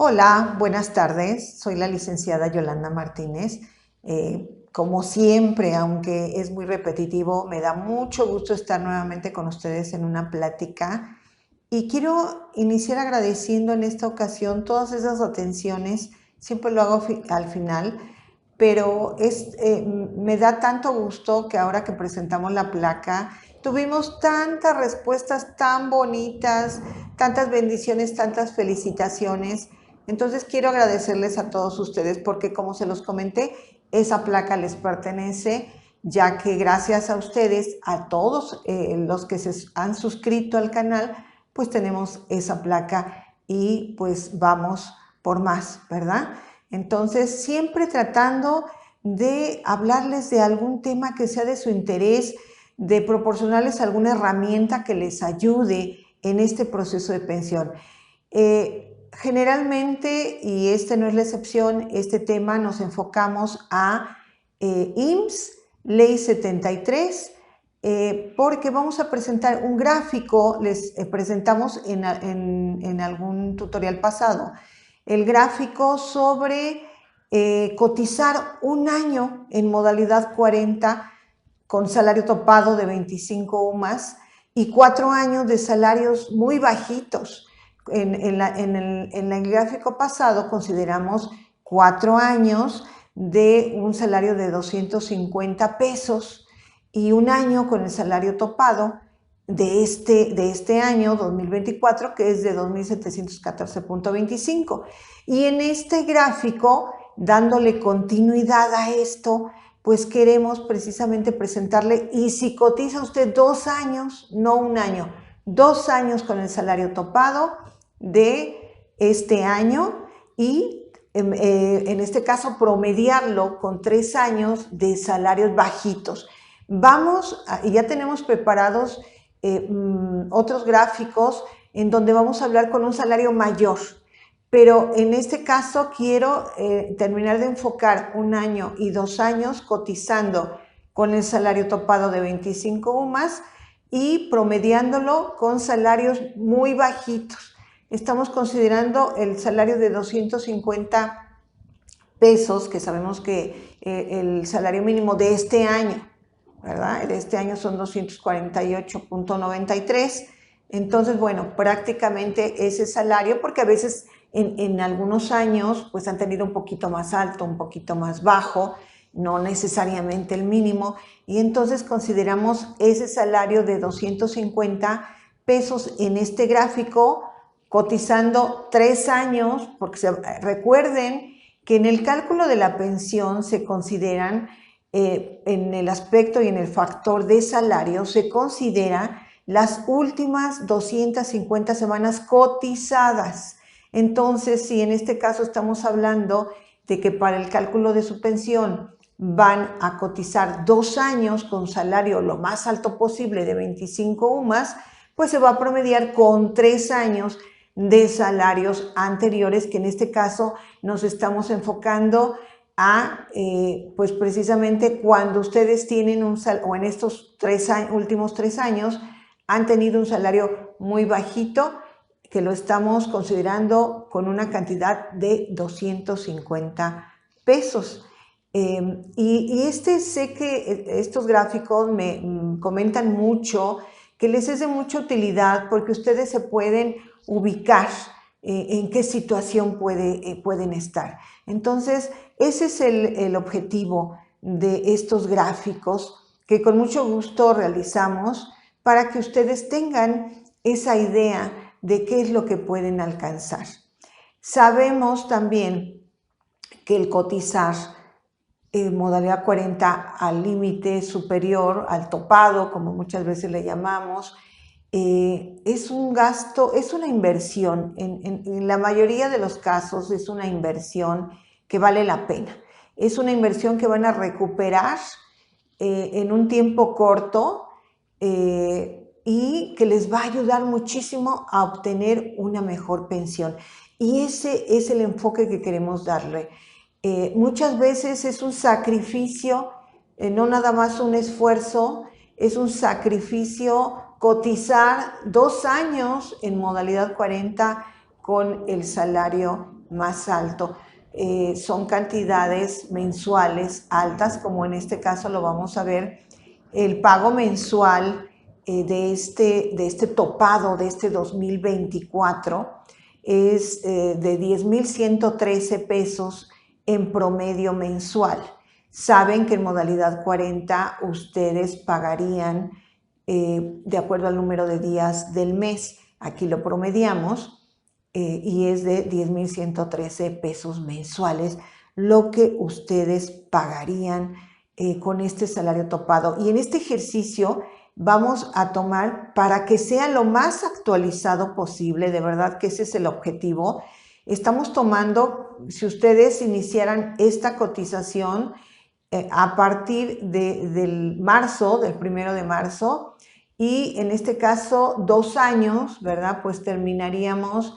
Hola, buenas tardes. Soy la licenciada Yolanda Martínez. Como siempre, aunque es muy repetitivo, me da mucho gusto estar nuevamente con ustedes en una plática. Y quiero iniciar agradeciendo en esta ocasión todas esas atenciones. Siempre lo hago al final, pero me da tanto gusto que ahora que presentamos la placa, tuvimos tantas respuestas tan bonitas, tantas bendiciones, tantas felicitaciones. Entonces quiero agradecerles a todos ustedes porque, como se los comenté, esa placa les pertenece, ya que gracias a ustedes, a todos los que se han suscrito al canal, pues tenemos esa placa y pues vamos por más, ¿verdad? Entonces, siempre tratando de hablarles de algún tema que sea de su interés, de proporcionarles alguna herramienta que les ayude en este proceso de pensión. Generalmente, y este no es la excepción, este tema nos enfocamos a IMSS, Ley 73, porque vamos a presentar un gráfico, les presentamos en algún tutorial pasado, el gráfico sobre cotizar un año en modalidad 40 con salario topado de 25 UMAS y 4 años de salarios muy bajitos. En el gráfico pasado consideramos 4 años de un salario de 250 pesos y un año con el salario topado de este año 2024, que es de 2.714.25. Y en este gráfico, dándole continuidad a esto, pues queremos precisamente presentarle, y si cotiza usted 2 años, no un año, 2 años con el salario topado de este año y en este caso promediarlo con 3 años de salarios bajitos. Y ya tenemos preparados otros gráficos en donde vamos a hablar con un salario mayor. Pero en este caso quiero terminar de enfocar 1 año y 2 años cotizando con el salario topado de 25 UMAS y promediándolo con salarios muy bajitos. Estamos considerando el salario de 250 pesos, que sabemos que el salario mínimo de este año, ¿verdad? De este año son 248.93. Entonces, bueno, prácticamente ese salario, porque a veces en algunos años pues han tenido un poquito más alto, un poquito más bajo, no necesariamente el mínimo, y entonces consideramos ese salario de 250 pesos en este gráfico, cotizando 3 años, porque recuerden que en el cálculo de la pensión se consideran, en el aspecto y en el factor de salario, se considera las últimas 250 semanas cotizadas. Entonces, si en este caso estamos hablando de que para el cálculo de su pensión van a cotizar 2 años con salario lo más alto posible de 25 UMAS, pues se va a promediar con 3 años de salarios anteriores, que en este caso nos estamos enfocando a, pues precisamente cuando ustedes tienen o en estos últimos 3 años, han tenido un salario muy bajito, que lo estamos considerando con una cantidad de 250 pesos. Sé que estos gráficos me comentan mucho, que les es de mucha utilidad porque ustedes se pueden ubicar en qué situación pueden estar. Entonces, ese es el objetivo de estos gráficos que con mucho gusto realizamos para que ustedes tengan esa idea de qué es lo que pueden alcanzar. Sabemos también que el cotizar en modalidad 40 al límite superior, al topado, como muchas veces le llamamos, es un gasto, es una inversión. En la mayoría de los casos es una inversión que vale la pena. Es una inversión que van a recuperar en un tiempo corto y que les va a ayudar muchísimo a obtener una mejor pensión. Y ese es el enfoque que queremos darle. Muchas veces es un sacrificio, no nada más un esfuerzo, es un sacrificio cotizar 2 años en modalidad 40 con el salario más alto. Son cantidades mensuales altas, como en este caso lo vamos a ver. El pago mensual de este topado de este 2024 es de 10,113 pesos en promedio mensual. Saben que en modalidad 40 ustedes pagarían de acuerdo al número de días del mes. Aquí lo promediamos y es de 10,113 pesos mensuales lo que ustedes pagarían con este salario topado. Y en este ejercicio vamos a tomar, para que sea lo más actualizado posible, de verdad que ese es el objetivo, estamos tomando, si ustedes iniciaran esta cotización a partir del 1 de marzo, y en este caso 2 años, ¿verdad? Pues terminaríamos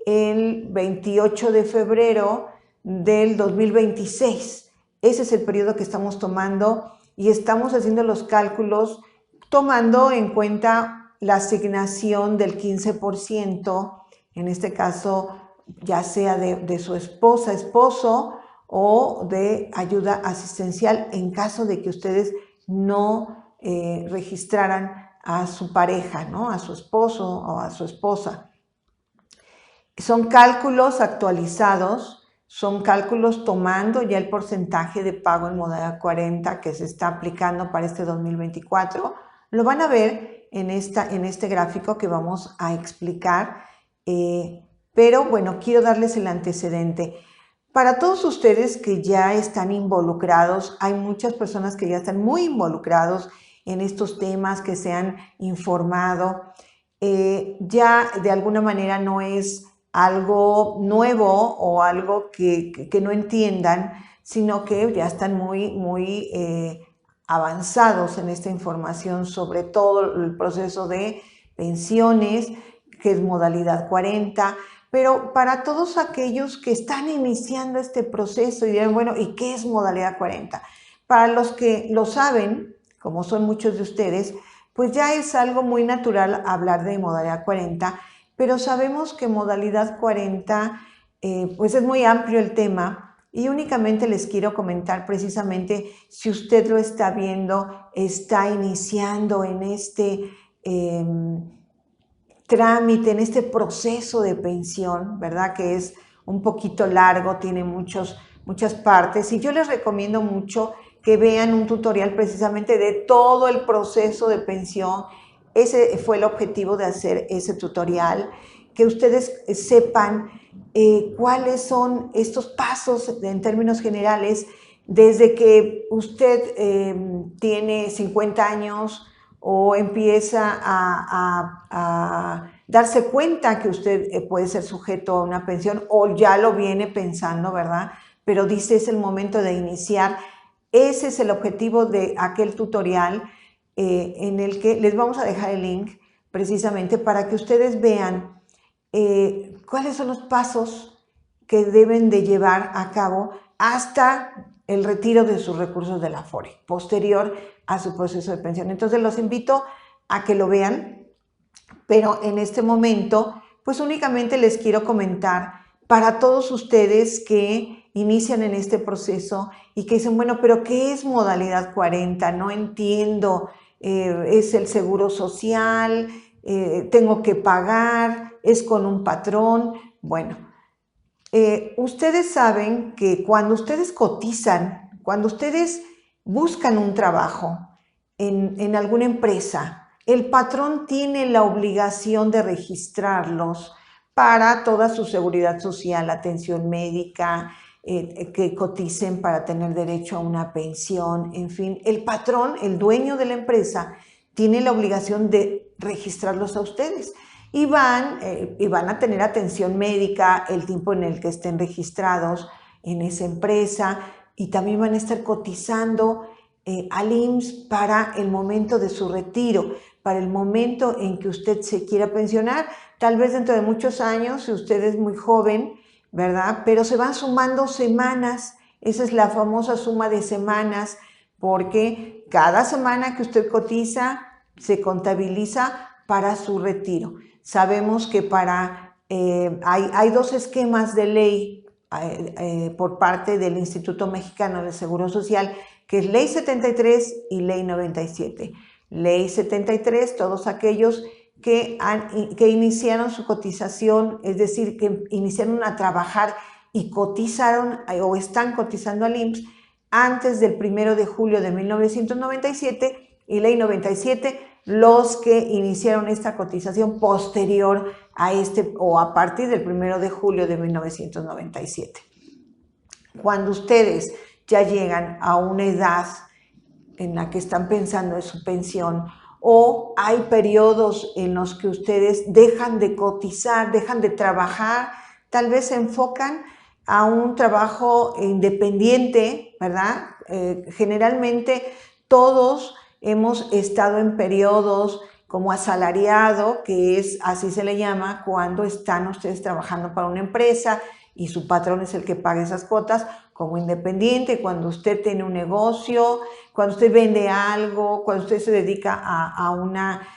el 28 de febrero del 2026. Ese es el periodo que estamos tomando y estamos haciendo los cálculos tomando en cuenta la asignación del 15%, en este caso ya sea de su esposa, esposo, o de ayuda asistencial en caso de que ustedes no registraran a su pareja, ¿no? A su esposo o a su esposa. Son cálculos actualizados, son cálculos tomando ya el porcentaje de pago en modalidad 40 que se está aplicando para este 2024. Lo van a ver en este gráfico que vamos a explicar, pero bueno, quiero darles el antecedente. Para todos ustedes que ya están involucrados, hay muchas personas que ya están muy involucrados en estos temas, que se han informado. Ya de alguna manera no es algo nuevo o algo que no entiendan, sino que ya están muy avanzados en esta información sobre todo el proceso de pensiones, que es modalidad 40, pero para todos aquellos que están iniciando este proceso y dirán, bueno, ¿y qué es modalidad 40? Para los que lo saben, como son muchos de ustedes, pues ya es algo muy natural hablar de modalidad 40, pero sabemos que modalidad 40, pues es muy amplio el tema y únicamente les quiero comentar precisamente si usted lo está viendo, está iniciando en este trámite, en este proceso de pensión, ¿verdad? Que es un poquito largo, tiene muchas partes y yo les recomiendo mucho que vean un tutorial precisamente de todo el proceso de pensión. Ese fue el objetivo de hacer ese tutorial, que ustedes sepan cuáles son estos pasos en términos generales desde que usted tiene 50 años o empieza a darse cuenta que usted puede ser sujeto a una pensión o ya lo viene pensando, ¿verdad? Pero dice es el momento de iniciar. Ese es el objetivo de aquel tutorial en el que les vamos a dejar el link precisamente para que ustedes vean cuáles son los pasos que deben de llevar a cabo hasta el retiro de sus recursos de la Afore, posterior a su proceso de pensión. Entonces los invito a que lo vean, pero en este momento pues únicamente les quiero comentar para todos ustedes que inician en este proceso y que dicen, bueno, pero ¿qué es modalidad 40? No entiendo, es el seguro social, tengo que pagar, es con un patrón. Bueno, ustedes saben que cuando ustedes cotizan, cuando ustedes buscan un trabajo en alguna empresa, el patrón tiene la obligación de registrarlos para toda su seguridad social, atención médica, que coticen para tener derecho a una pensión, en fin. El patrón, el dueño de la empresa, tiene la obligación de registrarlos a ustedes. Y van a tener atención médica el tiempo en el que estén registrados en esa empresa y también van a estar cotizando al IMSS para el momento de su retiro, para el momento en que usted se quiera pensionar, tal vez dentro de muchos años, si usted es muy joven, ¿verdad? Pero se van sumando semanas, esa es la famosa suma de semanas, porque cada semana que usted cotiza se contabiliza para su retiro. Sabemos que para Hay dos esquemas de ley por parte del Instituto Mexicano del Seguro Social, que es Ley 73 y Ley 97. Ley 73, todos aquellos que iniciaron su cotización, es decir, que iniciaron a trabajar y cotizaron o están cotizando al IMSS antes del 1 de julio de 1997, y Ley 97, los que iniciaron esta cotización posterior a o a partir del 1 de julio de 1997. Cuando ustedes ya llegan a una edad en la que están pensando en su pensión, o hay periodos en los que ustedes dejan de cotizar, dejan de trabajar, tal vez se enfocan a un trabajo independiente, ¿verdad? Generalmente todos hemos estado en periodos como asalariado, que es, así se le llama, cuando están ustedes trabajando para una empresa y su patrón es el que paga esas cuotas, como independiente, cuando usted tiene un negocio, cuando usted vende algo, cuando usted se dedica a una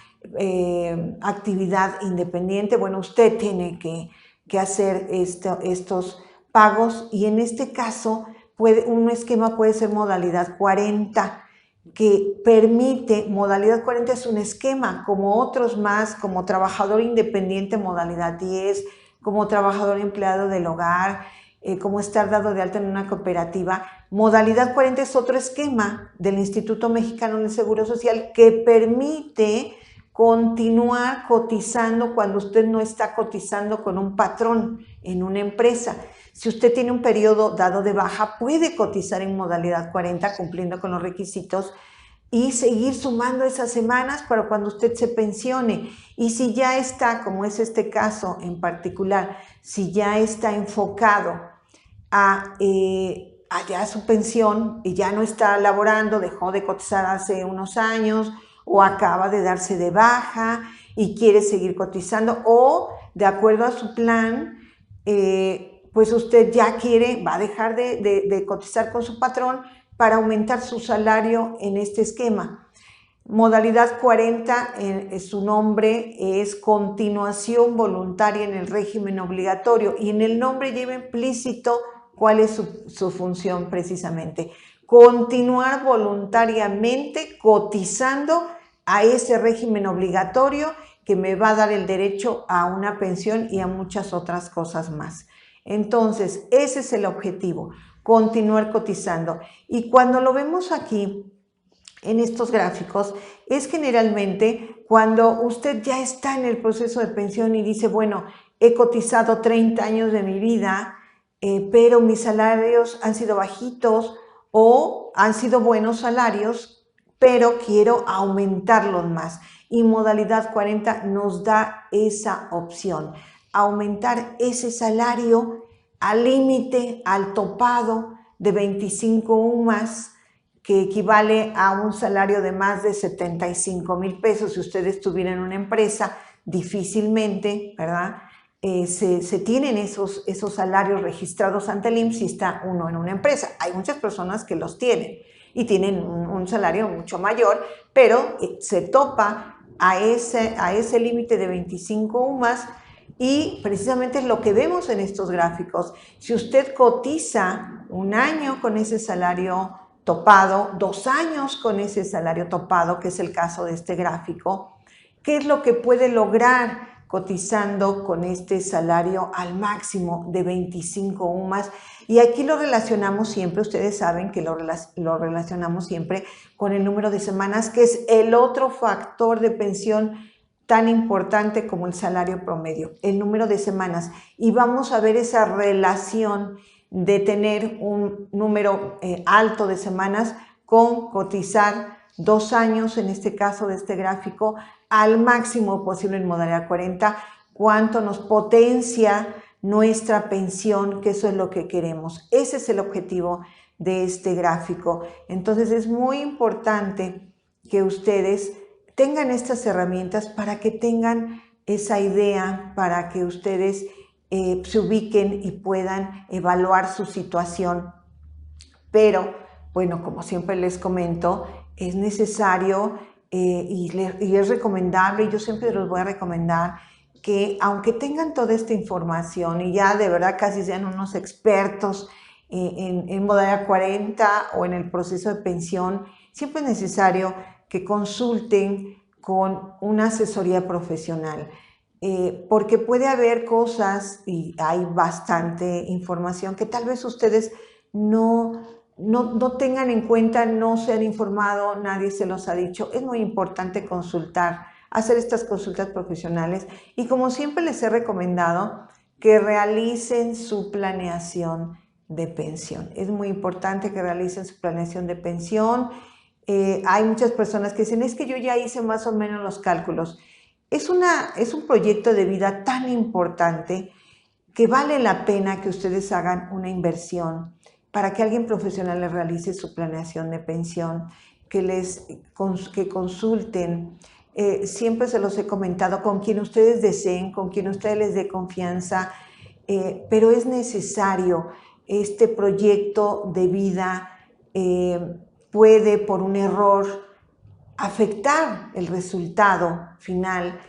actividad independiente, bueno, usted tiene que hacer estos pagos, y en este caso un esquema puede ser modalidad 40, que permite, modalidad 40 es un esquema como otros más, como trabajador independiente modalidad 10, como trabajador empleado del hogar, como estar dado de alta en una cooperativa. Modalidad 40 es otro esquema del Instituto Mexicano del Seguro Social que permite continuar cotizando cuando usted no está cotizando con un patrón en una empresa. Si usted tiene un periodo dado de baja, puede cotizar en modalidad 40 cumpliendo con los requisitos y seguir sumando esas semanas para cuando usted se pensione. Y si ya está, como es este caso en particular, si ya está enfocado a ya su pensión y ya no está laborando, dejó de cotizar hace unos años o acaba de darse de baja y quiere seguir cotizando, o de acuerdo a su plan, pues usted ya va a dejar de cotizar con su patrón para aumentar su salario en este esquema. Modalidad 40, su nombre es continuación voluntaria en el régimen obligatorio, y en el nombre lleva implícito cuál es su función precisamente. Continuar voluntariamente cotizando a ese régimen obligatorio que me va a dar el derecho a una pensión y a muchas otras cosas más. Entonces, ese es el objetivo, continuar cotizando. Y cuando lo vemos aquí, en estos gráficos, es generalmente cuando usted ya está en el proceso de pensión y dice, bueno, he cotizado 30 años de mi vida, pero mis salarios han sido bajitos o han sido buenos salarios, pero quiero aumentarlos más. Y modalidad 40 nos da esa opción, aumentar ese salario al límite, al topado de 25 UMAS, que equivale a un salario de más de 75,000 pesos. Si usted estuviera en una empresa, difícilmente, ¿verdad? Se tienen esos salarios registrados ante el IMSS si está uno en una empresa. Hay muchas personas que los tienen y tienen un salario mucho mayor, pero se topa a ese límite de 25 UMAS, y precisamente es lo que vemos en estos gráficos. Si usted cotiza un año con ese salario topado, 2 años con ese salario topado, que es el caso de este gráfico, ¿qué es lo que puede lograr cotizando con este salario al máximo de 25 UMAS? Y aquí lo relacionamos siempre, ustedes saben que lo relacionamos siempre con el número de semanas, que es el otro factor de pensión tan importante como el salario promedio, el número de semanas. Y vamos a ver esa relación de tener un número alto de semanas con cotizar 2 años, en este caso de este gráfico, al máximo posible en modalidad 40, cuánto nos potencia nuestra pensión, que eso es lo que queremos. Ese es el objetivo de este gráfico. Entonces es muy importante que ustedes tengan estas herramientas para que tengan esa idea, para que ustedes se ubiquen y puedan evaluar su situación. Pero, bueno, como siempre les comento, es necesario y es recomendable, y yo siempre los voy a recomendar, que aunque tengan toda esta información y ya de verdad casi sean unos expertos en modalidad 40 o en el proceso de pensión, siempre es necesario que consulten con una asesoría profesional, porque puede haber cosas y hay bastante información que tal vez ustedes no tengan en cuenta, no se han informado, nadie se los ha dicho. Es muy importante consultar, hacer estas consultas profesionales y como siempre les he recomendado que realicen su planeación de pensión. Es muy importante que realicen su planeación de pensión. Hay muchas personas que dicen, es que yo ya hice más o menos los cálculos. Es un proyecto de vida tan importante que vale la pena que ustedes hagan una inversión para que alguien profesional les realice su planeación de pensión, que consulten. Siempre se los he comentado, con quien ustedes deseen, con quien ustedes les dé confianza, pero es necesario. Este proyecto de vida puede, por un error, afectar el resultado final.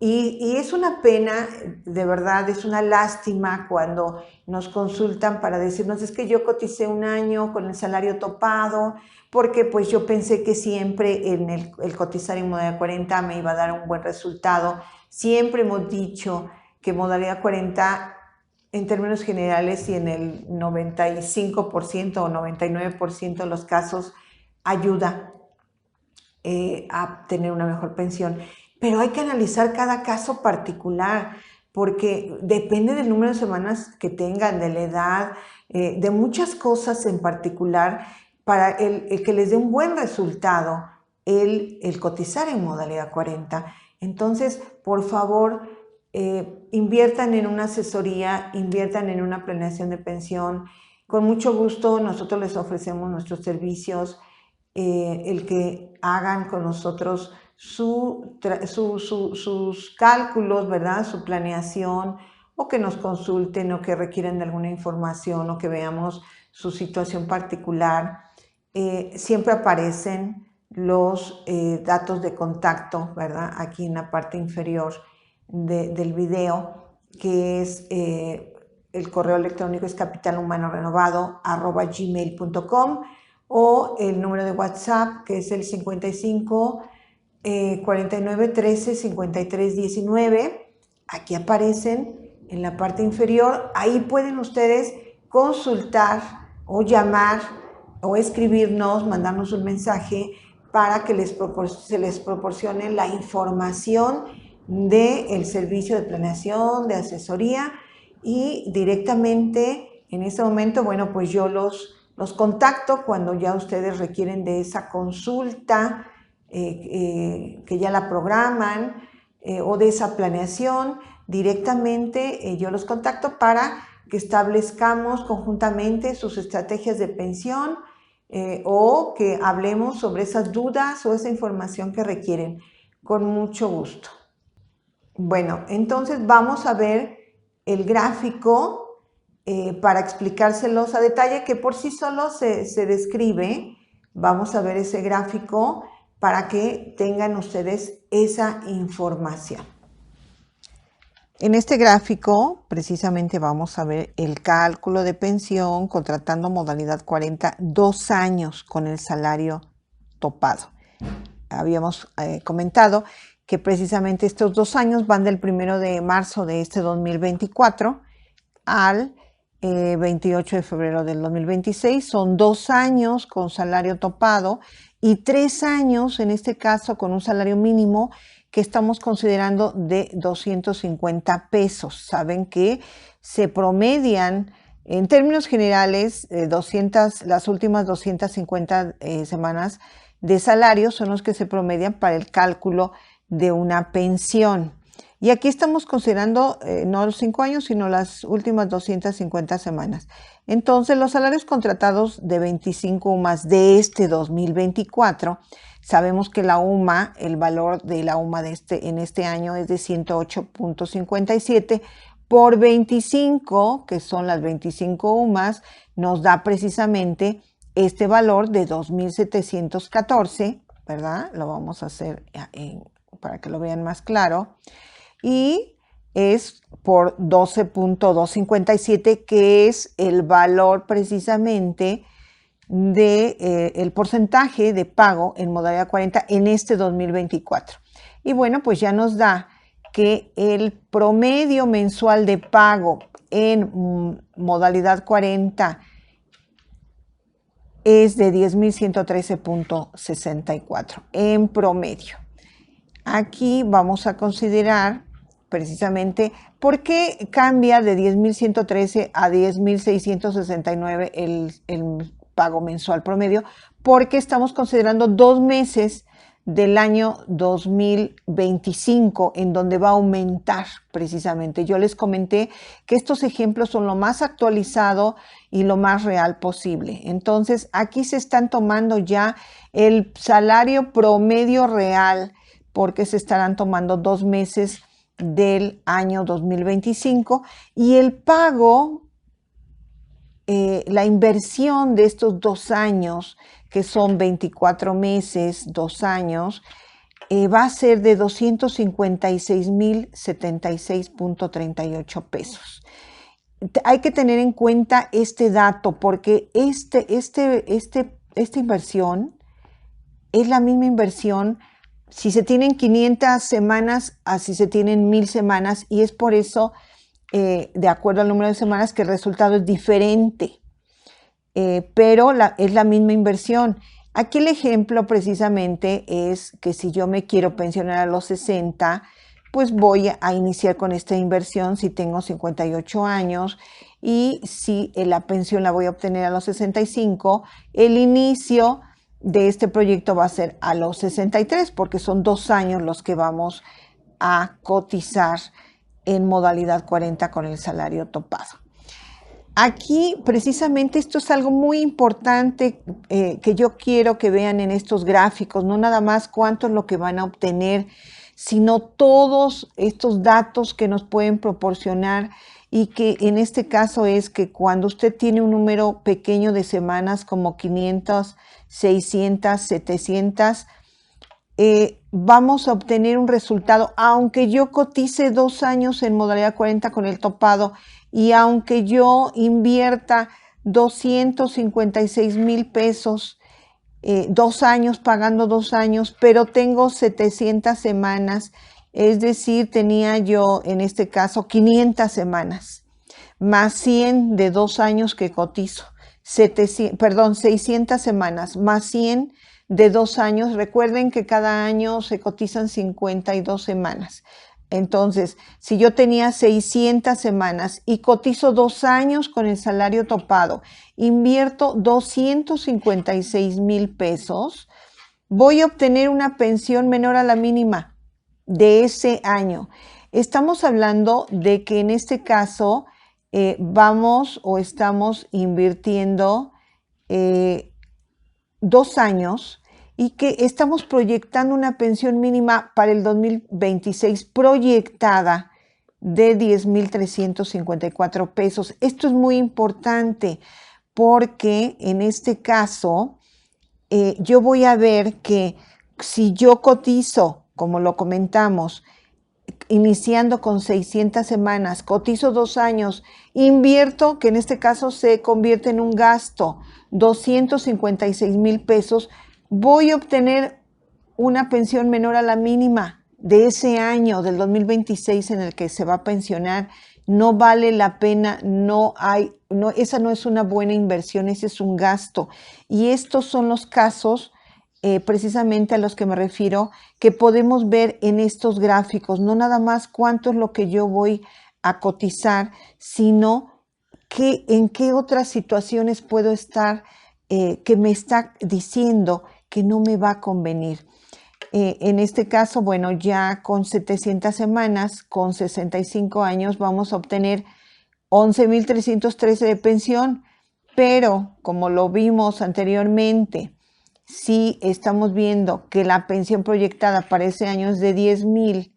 Y es una pena, de verdad, es una lástima cuando nos consultan para decirnos, es que yo coticé un año con el salario topado, porque pues yo pensé que siempre en el cotizar en modalidad 40 me iba a dar un buen resultado. Siempre hemos dicho que modalidad 40 en términos generales y en el 95% o 99% de los casos ayuda a tener una mejor pensión. Pero hay que analizar cada caso particular, porque depende del número de semanas que tengan, de la edad, de muchas cosas en particular, para el que les dé un buen resultado el cotizar en modalidad 40. Entonces, por favor, inviertan en una asesoría, inviertan en una planeación de pensión. Con mucho gusto nosotros les ofrecemos nuestros servicios, el que hagan con nosotros sus cálculos, ¿verdad? Su planeación, o que nos consulten o que requieran de alguna información o que veamos su situación particular. Siempre aparecen los datos de contacto, ¿verdad? Aquí en la parte inferior del video, que es el correo electrónico es capitalhumanorenovado@gmail.com, o el número de WhatsApp, que es el 55 49 13 53 19. Aquí aparecen en la parte inferior. Ahí pueden ustedes consultar o llamar o escribirnos, mandarnos un mensaje para que se les proporcione la información del servicio de planeación, de asesoría, y directamente en este momento, bueno, pues yo los contacto cuando ya ustedes requieren de esa consulta, que ya la programan, o de esa planeación. Directamente yo los contacto para que establezcamos conjuntamente sus estrategias de pensión, o que hablemos sobre esas dudas o esa información que requieren. Con mucho gusto. Bueno, entonces vamos a ver el gráfico para explicárselos a detalle, que por sí solo se describe. Vamos a ver ese gráfico para que tengan ustedes esa información. En este gráfico precisamente vamos a ver el cálculo de pensión contratando modalidad 40, 2 años con el salario topado. Habíamos comentado que precisamente estos 2 años van del 1 de marzo de este 2024 al 28 de febrero del 2026. Son 2 años con salario topado y 3 años, en este caso, con un salario mínimo que estamos considerando de 250 pesos. Saben que se promedian, en términos generales, las últimas 250 semanas de salario son los que se promedian para el cálculo de una pensión. Y aquí estamos considerando no los 5 años, sino las últimas 250 semanas. Entonces, los salarios contratados de 25 UMAS de este 2024, sabemos que la UMA, el valor de la UMA en este año es de 108.57 por 25, que son las 25 UMAS, nos da precisamente este valor de 2.714, ¿verdad? Lo vamos a hacer para que lo vean más claro. Y es por 12.257, que es el valor precisamente de el porcentaje de pago en modalidad 40 en este 2024. Y bueno, pues ya nos da que el promedio mensual de pago en modalidad 40 es de 10.113.64 en promedio. Aquí vamos a considerar precisamente por qué cambia de 10.113 a 10.669 el pago mensual promedio, porque estamos considerando 2 meses del año 2025 en donde va a aumentar precisamente. Yo les comenté que estos ejemplos son lo más actualizado y lo más real posible. Entonces, aquí se están tomando ya el salario promedio real, porque se estarán tomando 2 meses del año 2025 y el pago, la inversión de estos 2 años, que son 24 meses, 2 años, va a ser de 256.076.38 pesos. Hay que tener en cuenta este dato porque esta inversión es la misma inversión si se tienen 500 semanas a si se tienen 1000 semanas, y es por eso, de acuerdo al número de semanas, que el resultado es diferente, pero es la misma inversión. Aquí el ejemplo precisamente es que si yo me quiero pensionar a los 60, pues voy a iniciar con esta inversión si tengo 58 años, y si la pensión la voy a obtener a los 65, el inicio de este proyecto va a ser a los 63, porque son 2 años los que vamos a cotizar en modalidad 40 con el salario topado. Aquí precisamente esto es algo muy importante que yo quiero que vean en estos gráficos, no nada más cuánto es lo que van a obtener, sino todos estos datos que nos pueden proporcionar, y que en este caso es que cuando usted tiene un número pequeño de semanas como 500, 600, 700, vamos a obtener un resultado, aunque yo cotice 2 años en modalidad 40 con el topado y aunque yo invierta 256,000 pesos, 2 años, pagando 2 años, pero tengo 700 semanas, es decir, tenía yo en este caso 500 semanas, más 100 de 2 años que cotizo, 600 semanas, más 100 de 2 años. Recuerden que cada año se cotizan 52 semanas. Entonces, si yo tenía 600 semanas y cotizo 2 años con el salario topado, invierto 256,000 pesos, voy a obtener una pensión menor a la mínima de ese año. Estamos hablando de que en este caso estamos invirtiendo 2 años, y que estamos proyectando una pensión mínima para el 2026 proyectada de 10,354 pesos. Esto es muy importante porque en este caso yo voy a ver que si yo cotizo, como lo comentamos, iniciando con 600 semanas, cotizo 2 años, invierto, que en este caso se convierte en un gasto, 256,000 pesos, voy a obtener una pensión menor a la mínima de ese año, del 2026 en el que se va a pensionar. No vale la pena, esa no es una buena inversión, ese es un gasto. Y estos son los casos precisamente a los que me refiero, que podemos ver en estos gráficos, no nada más cuánto es lo que yo voy a cotizar, sino en qué otras situaciones puedo estar que me está diciendo que no me va a convenir. En este caso, bueno, ya con 700 semanas, con 65 años, vamos a obtener 11,313 de pensión, pero como lo vimos anteriormente, si estamos viendo que la pensión proyectada para ese año es de 10,000,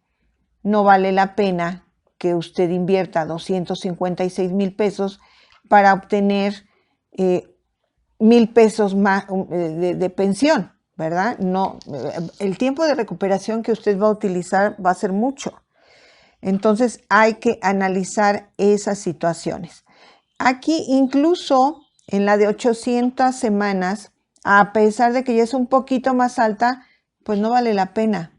no vale la pena que usted invierta 256,000 pesos para obtener 1,000 pesos más de pensión, ¿verdad? No, el tiempo de recuperación que usted va a utilizar va a ser mucho. Entonces hay que analizar esas situaciones. Aquí incluso en la de 800 semanas, a pesar de que ya es un poquito más alta, pues no vale la pena.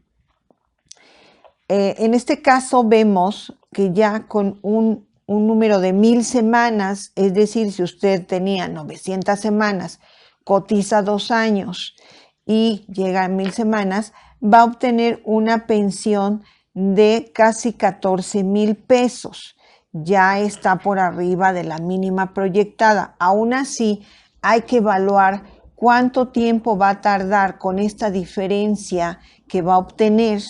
En este caso vemos que ya con un número de 1000 semanas, es decir, si usted tenía 900 semanas, cotiza 2 años y llega a 1000 semanas, va a obtener una pensión de casi 14,000 pesos. Ya está por arriba de la mínima proyectada. Aún así, hay que evaluar cuánto tiempo va a tardar con esta diferencia que va a obtener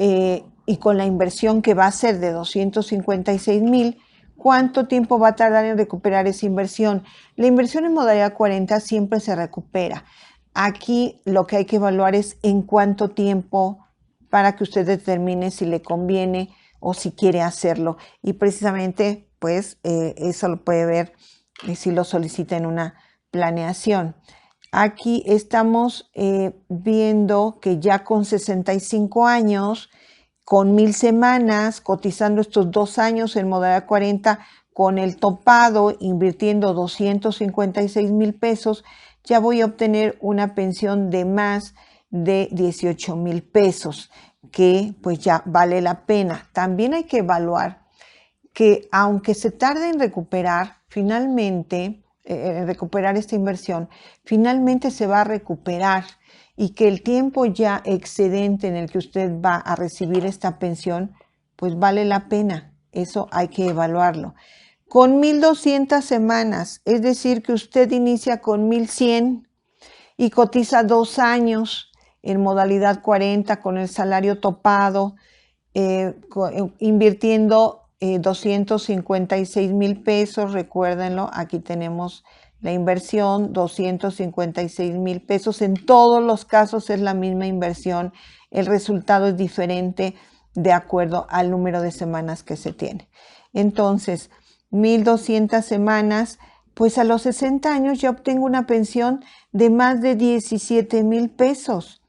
y con la inversión que va a ser de 256,000, ¿cuánto tiempo va a tardar en recuperar esa inversión? La inversión en modalidad 40 siempre se recupera. Aquí lo que hay que evaluar es en cuánto tiempo para que usted determine si le conviene o si quiere hacerlo. Y precisamente, pues, eso lo puede ver si lo solicita en una planeación. Aquí estamos viendo que ya con 65 años, con 1000 semanas, cotizando estos 2 años en modalidad 40, con el topado, invirtiendo 256,000 pesos, ya voy a obtener una pensión de más de 18,000 pesos, que pues ya vale la pena. También hay que evaluar que aunque se tarde en recuperar, finalmente, recuperar esta inversión, finalmente se va a recuperar y que el tiempo ya excedente en el que usted va a recibir esta pensión, pues vale la pena. Eso hay que evaluarlo. Con 1200 semanas, es decir, que usted inicia con 1100 y cotiza 2 años en modalidad 40 con el salario topado, invirtiendo 256,000 pesos, recuérdenlo, aquí tenemos la inversión, 256,000 pesos. En todos los casos es la misma inversión, el resultado es diferente de acuerdo al número de semanas que se tiene. Entonces, 1200 semanas, pues a los 60 años ya obtengo una pensión de más de 17,000 pesos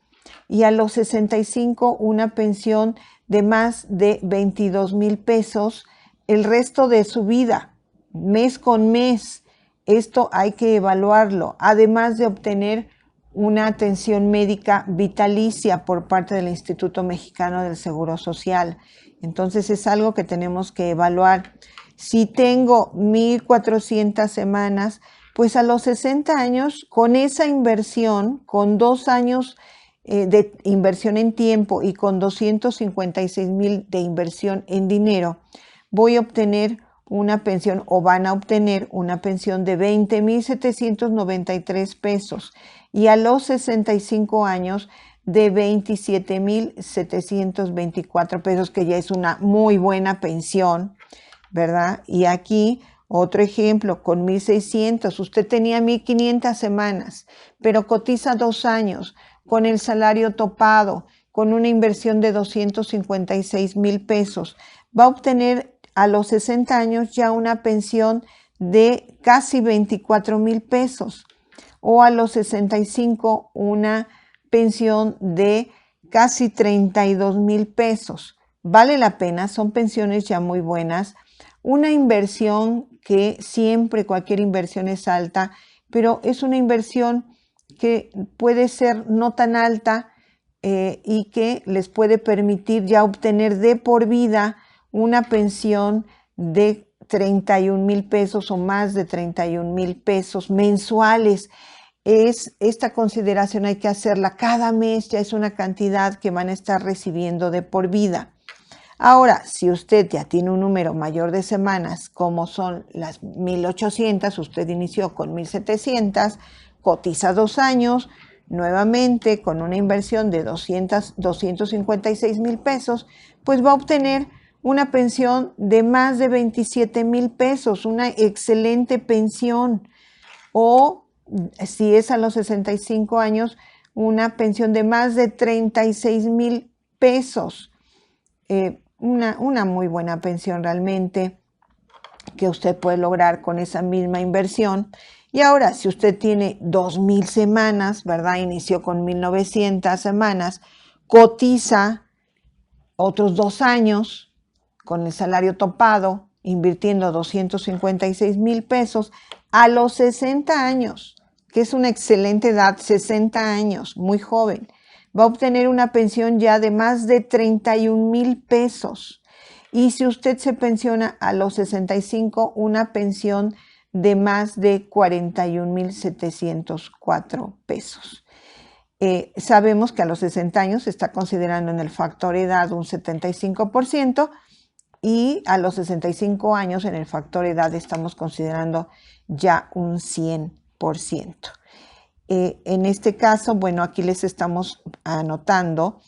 y a los 65 una pensión de más de 22,000 pesos el resto de su vida, mes con mes. Esto hay que evaluarlo, además de obtener una atención médica vitalicia por parte del Instituto Mexicano del Seguro Social. Entonces es algo que tenemos que evaluar. Si tengo 1400 semanas, pues a los 60 años, con esa inversión, con 2 años de inversión en tiempo y con 256,000 de inversión en dinero, voy a obtener una pensión o van a obtener una pensión de 20,793 pesos y a los 65 años de 27,724 pesos, que ya es una muy buena pensión, ¿verdad? Y aquí otro ejemplo, con 1600, usted tenía 1500 semanas, pero cotiza 2 años con el salario topado, con una inversión de 256,000 pesos. Va a obtener a los 60 años ya una pensión de casi 24,000 pesos o a los 65 una pensión de casi 32,000 pesos. Vale la pena, son pensiones ya muy buenas. Una inversión que siempre, cualquier inversión es alta, pero es una inversión que puede ser no tan alta y que les puede permitir ya obtener de por vida una pensión de 31,000 pesos o más de 31,000 pesos mensuales. Esta consideración hay que hacerla cada mes, ya es una cantidad que van a estar recibiendo de por vida. Ahora, si usted ya tiene un número mayor de semanas, como son las 1800, usted inició con 1700, cotiza 2 años, nuevamente con una inversión de 256,000 pesos, pues va a obtener una pensión de más de 27,000 pesos, una excelente pensión. O si es a los 65 años, una pensión de más de 36,000 pesos. Una muy buena pensión realmente que usted puede lograr con esa misma inversión. Y ahora, si usted tiene 2,000 semanas, ¿verdad? Inició con 1900 semanas, cotiza otros 2 años con el salario topado, invirtiendo 256,000 pesos a los 60 años, que es una excelente edad, 60 años, muy joven, va a obtener una pensión ya de más de 31,000 pesos. Y si usted se pensiona a los 65, una pensión de más de 41,704 pesos. Sabemos que a los 60 años se está considerando en el factor edad un 75% y a los 65 años en el factor edad estamos considerando ya un 100%. En este caso, bueno, aquí les estamos anotando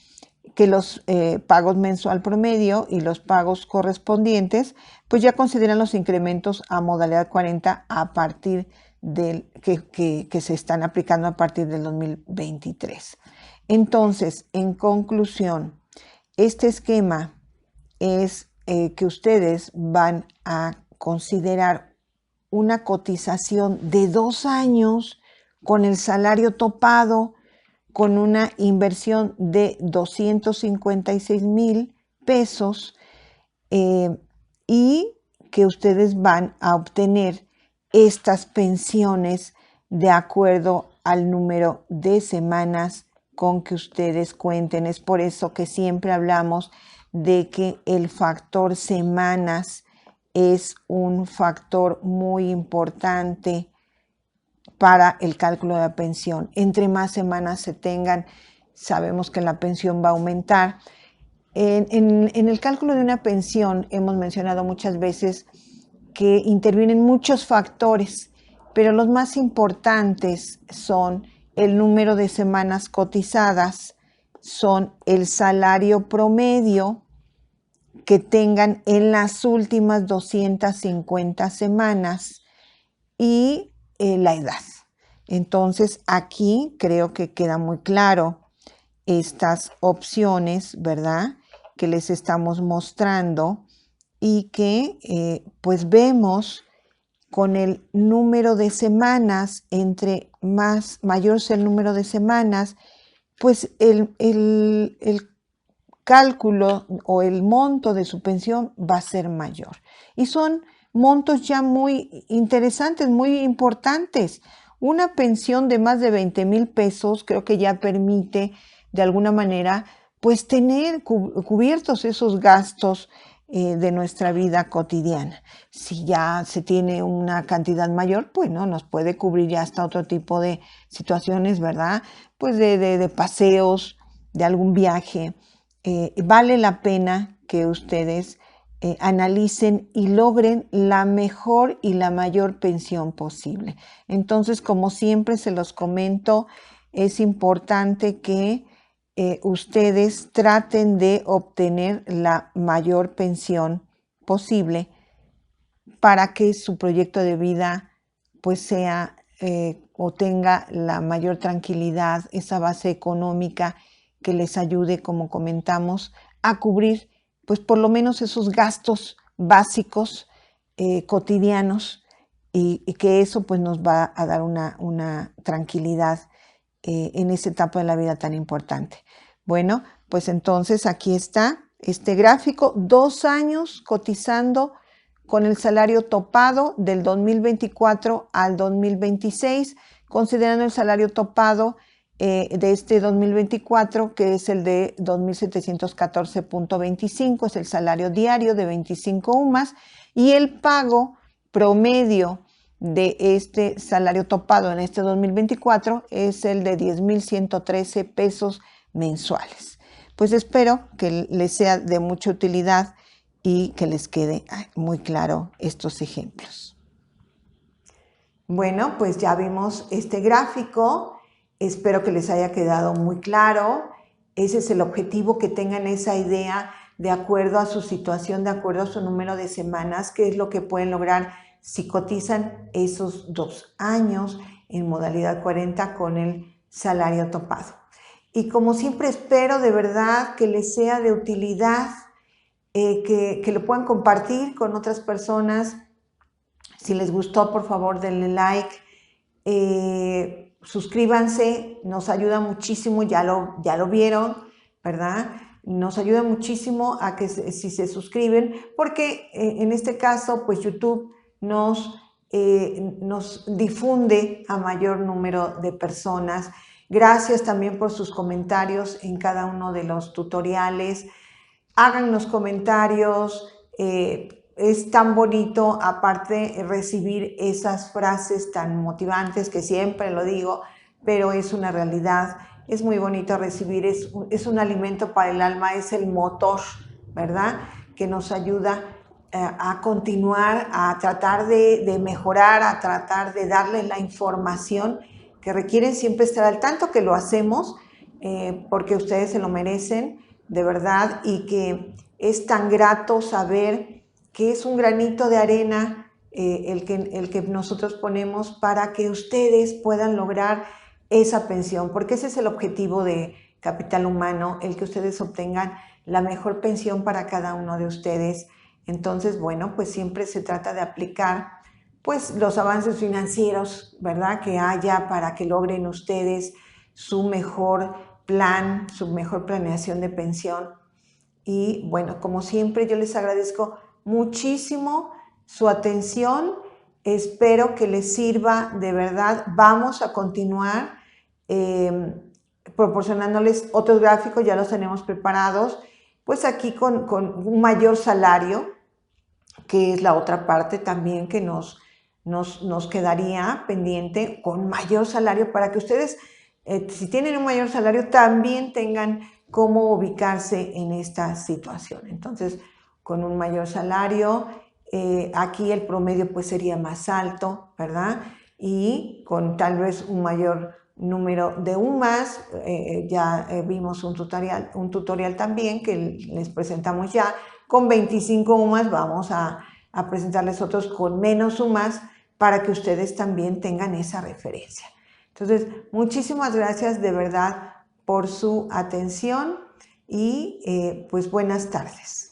que los pagos mensual promedio y los pagos correspondientes, pues ya consideran los incrementos a modalidad 40 a partir del que se están aplicando a partir del 2023. Entonces, en conclusión, este esquema es que ustedes van a considerar una cotización de 2 años con el salario topado, con una inversión de 256,000 pesos y que ustedes van a obtener estas pensiones de acuerdo al número de semanas con que ustedes cuenten. Es por eso que siempre hablamos de que el factor semanas es un factor muy importante para el cálculo de la pensión. Entre más semanas se tengan, sabemos que la pensión va a aumentar. En el cálculo de una pensión hemos mencionado muchas veces que intervienen muchos factores, pero los más importantes son el número de semanas cotizadas, son el salario promedio que tengan en las últimas 250 semanas y la edad. Entonces aquí creo que queda muy claro estas opciones, ¿verdad?, que les estamos mostrando y que pues vemos con el número de semanas, entre mayor sea el número de semanas, pues el cálculo o el monto de su pensión va a ser mayor. Y son montos ya muy interesantes, muy importantes. Una pensión de más de 20,000 pesos creo que ya permite de alguna manera pues tener cubiertos esos gastos de nuestra vida cotidiana. Si ya se tiene una cantidad mayor, pues no, nos puede cubrir ya hasta otro tipo de situaciones, ¿verdad? Pues de paseos, de algún viaje. Vale la pena que ustedes analicen y logren la mejor y la mayor pensión posible. Entonces, como siempre se los comento, es importante que ustedes traten de obtener la mayor pensión posible para que su proyecto de vida pues sea o tenga la mayor tranquilidad, esa base económica que les ayude, como comentamos, a cubrir pues por lo menos esos gastos básicos cotidianos y que eso pues nos va a dar una tranquilidad en esta etapa de la vida tan importante. Bueno, pues entonces aquí está este gráfico, 2 años cotizando con el salario topado del 2024 al 2026, considerando el salario topado de este 2024, que es el de 2,714.25, es el salario diario de 25 UMAS, y el pago promedio de este salario topado en este 2024 es el de 10,113 pesos mensuales. Pues espero que les sea de mucha utilidad y que les quede muy claro estos ejemplos. Bueno, pues ya vimos este gráfico. Espero que les haya quedado muy claro. Ese es el objetivo, que tengan esa idea de acuerdo a su situación, de acuerdo a su número de semanas, qué es lo que pueden lograr si cotizan esos 2 años en modalidad 40 con el salario topado. Y como siempre espero de verdad que les sea de utilidad, que lo puedan compartir con otras personas. Si les gustó, por favor denle like, suscríbanse, nos ayuda muchísimo, ya lo vieron, ¿verdad? nos ayuda muchísimo a que si se suscriben, porque en este caso, pues YouTube nos difunde a mayor número de personas. Gracias también por sus comentarios en cada uno de los tutoriales. Hagan los comentarios, es tan bonito aparte recibir esas frases tan motivantes que siempre lo digo, pero es una realidad. Es muy bonito recibir, es un alimento para el alma, es el motor, ¿verdad? Que nos ayuda a continuar, a tratar de mejorar, a tratar de darles la información que requieren siempre estar al tanto, que lo hacemos porque ustedes se lo merecen, de verdad, y que es tan grato saber que es un granito de arena el que nosotros ponemos para que ustedes puedan lograr esa pensión, porque ese es el objetivo de Capital Humano, el que ustedes obtengan la mejor pensión para cada uno de ustedes. Entonces, bueno, pues siempre se trata de aplicar pues los avances financieros, ¿verdad?, que haya para que logren ustedes su mejor plan, su mejor planeación de pensión. Y bueno, como siempre, yo les agradezco muchísimo su atención. Espero que les sirva de verdad. Vamos a continuar proporcionándoles otros gráficos, ya los tenemos preparados, pues aquí con un mayor salario, que es la otra parte también que nos quedaría pendiente, con mayor salario para que ustedes, si tienen un mayor salario, también tengan cómo ubicarse en esta situación. Entonces, con un mayor salario, aquí el promedio pues sería más alto, ¿verdad? Y con tal vez un mayor número de UMAS, ya vimos un tutorial también que les presentamos ya. Con 25 UMAS vamos a presentarles otros con menos UMAS para que ustedes también tengan esa referencia. Entonces, muchísimas gracias de verdad por su atención y pues buenas tardes.